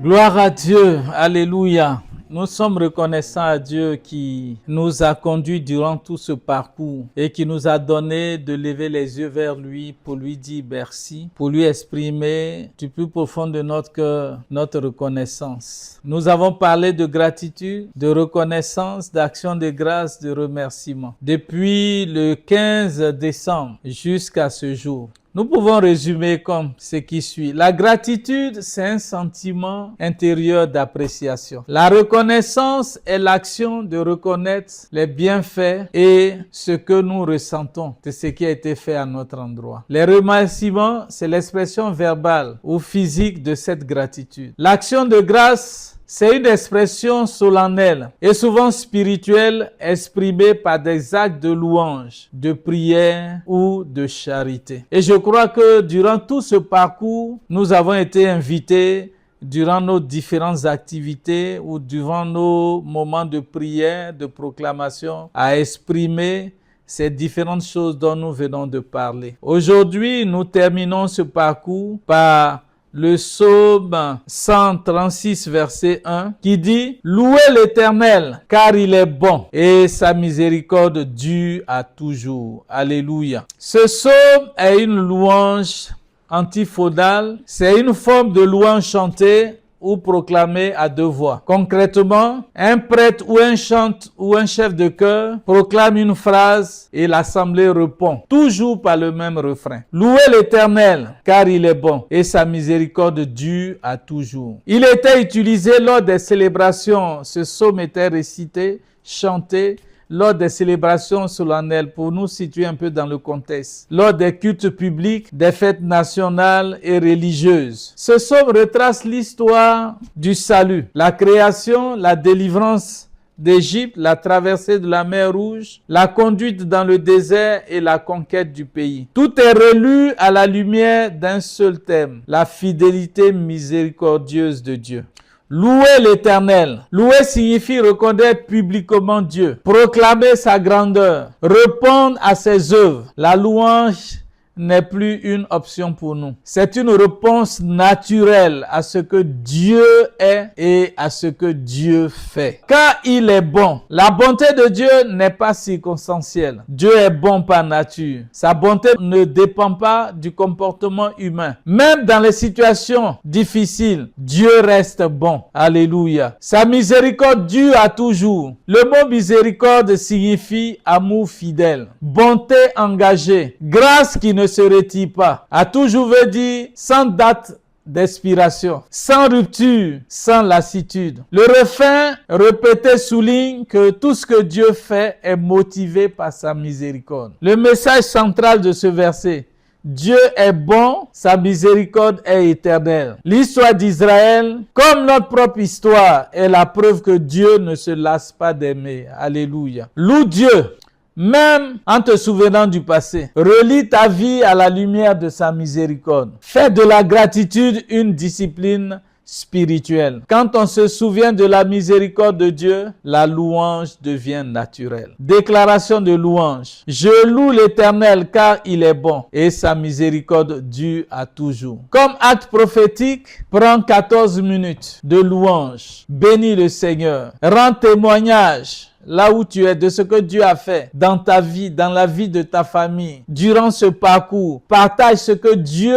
Gloire à Dieu, alléluia. Nous sommes reconnaissants à Dieu qui nous a conduits durant tout ce parcours et qui nous a donné de lever les yeux vers lui pour lui dire merci, pour lui exprimer du plus profond de notre cœur notre reconnaissance. Nous avons parlé de gratitude, de reconnaissance, d'action de grâce, de remerciement. Depuis le 15 décembre jusqu'à ce jour. Nous pouvons résumer comme ce qui suit. La gratitude, c'est un sentiment intérieur d'appréciation. La reconnaissance est l'action de reconnaître les bienfaits et ce que nous ressentons de ce qui a été fait à notre endroit. Les remerciements, c'est l'expression verbale ou physique de cette gratitude. L'action de grâce, c'est une expression solennelle et souvent spirituelle exprimée par des actes de louange, de prière ou de charité. Et je crois que durant tout ce parcours, nous avons été invités durant nos différentes activités ou durant nos moments de prière, de proclamation, à exprimer ces différentes choses dont nous venons de parler. Aujourd'hui, nous terminons ce parcours par le psaume 136 verset 1 qui dit « Louez l'Éternel car il est bon et sa miséricorde dure à toujours. » Alléluia. Ce psaume est une louange antiphonale, c'est une forme de louange chantée ou proclamée à deux voix. Concrètement, un prêtre ou un chante ou un chef de chœur proclame une phrase et l'assemblée répond, toujours par le même refrain. Louez l'Éternel, car il est bon, et sa miséricorde dure à toujours. Il était utilisé lors des célébrations. Ce psaume était récité, chanté, lors des célébrations solennelles, pour nous situer un peu dans le contexte, lors des cultes publics, des fêtes nationales et religieuses. Ce psaume retrace l'histoire du salut, la création, la délivrance d'Égypte, la traversée de la mer Rouge, la conduite dans le désert et la conquête du pays. Tout est relu à la lumière d'un seul thème, la fidélité miséricordieuse de Dieu. Louer l'Éternel. Louer signifie reconnaître publiquement Dieu, proclamer sa grandeur, répondre à ses œuvres. La louange n'est plus une option pour nous. C'est une réponse naturelle à ce que Dieu est et à ce que Dieu fait. Car il est bon. La bonté de Dieu n'est pas circonstancielle. Dieu est bon par nature. Sa bonté ne dépend pas du comportement humain. Même dans les situations difficiles, Dieu reste bon. Alléluia. Sa miséricorde dure à toujours. Le mot miséricorde signifie amour fidèle, bonté engagée, grâce qui ne se retire pas. À toujours veut dire sans date d'expiration, sans rupture, sans lassitude. Le refrain répété souligne que tout ce que Dieu fait est motivé par sa miséricorde. Le message central de ce verset: Dieu est bon, sa miséricorde est éternelle. L'histoire d'Israël, comme notre propre histoire, est la preuve que Dieu ne se lasse pas d'aimer. Alléluia. Loue Dieu, même en te souvenant du passé. Relie ta vie à la lumière de sa miséricorde. Fais de la gratitude une discipline spirituelle. Quand on se souvient de la miséricorde de Dieu, la louange devient naturelle. Déclaration de louange. Je loue l'Éternel car il est bon et sa miséricorde dure à toujours. Comme acte prophétique, prends 14 minutes de louange. Bénis le Seigneur. Rends témoignage là où tu es, de ce que Dieu a fait dans ta vie, dans la vie de ta famille, durant ce parcours. Partage ce que Dieu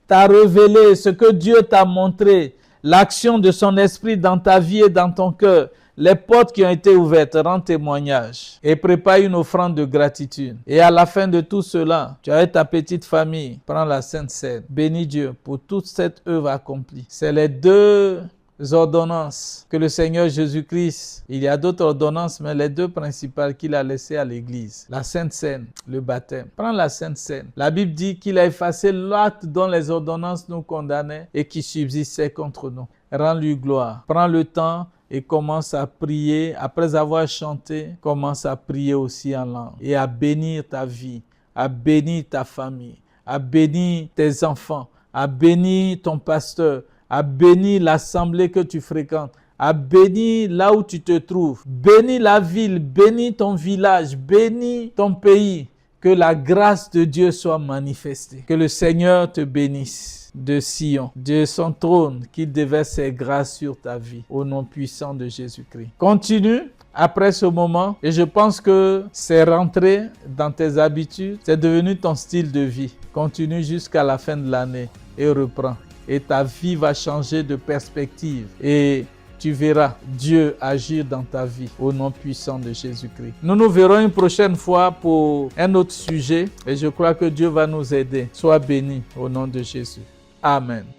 t'a révélé, ce que Dieu t'a montré, l'action de son esprit dans ta vie et dans ton cœur, les portes qui ont été ouvertes, rends témoignage et prépare une offrande de gratitude. Et à la fin de tout cela, tu as ta petite famille, prends la Sainte Seine. Bénis Dieu pour toute cette œuvre accomplie. C'est les deux ordonnances que le Seigneur Jésus-Christ, il y a d'autres ordonnances, mais les deux principales qu'il a laissées à l'Église, la Sainte Seine, le baptême. Prends la Sainte Seine. La Bible dit qu'il a effacé l'acte dont les ordonnances nous condamnaient et qui subsistait contre nous. Rends-lui gloire. Prends le temps et commence à prier. Après avoir chanté, commence à prier aussi en langue et à bénir ta vie, à bénir ta famille, à bénir tes enfants, à bénir ton pasteur, à bénir l'assemblée que tu fréquentes, à bénir là où tu te trouves, bénis la ville, bénis ton village, bénis ton pays. Que la grâce de Dieu soit manifestée. Que le Seigneur te bénisse de Sion, de son trône, qu'il déverse ses grâces sur ta vie, au nom puissant de Jésus-Christ. Continue après ce moment et je pense que c'est rentré dans tes habitudes, c'est devenu ton style de vie. Continue jusqu'à la fin de l'année et reprends. Et ta vie va changer de perspective et tu verras Dieu agir dans ta vie au nom puissant de Jésus-Christ. Nous nous verrons une prochaine fois pour un autre sujet et je crois que Dieu va nous aider. Sois béni au nom de Jésus. Amen.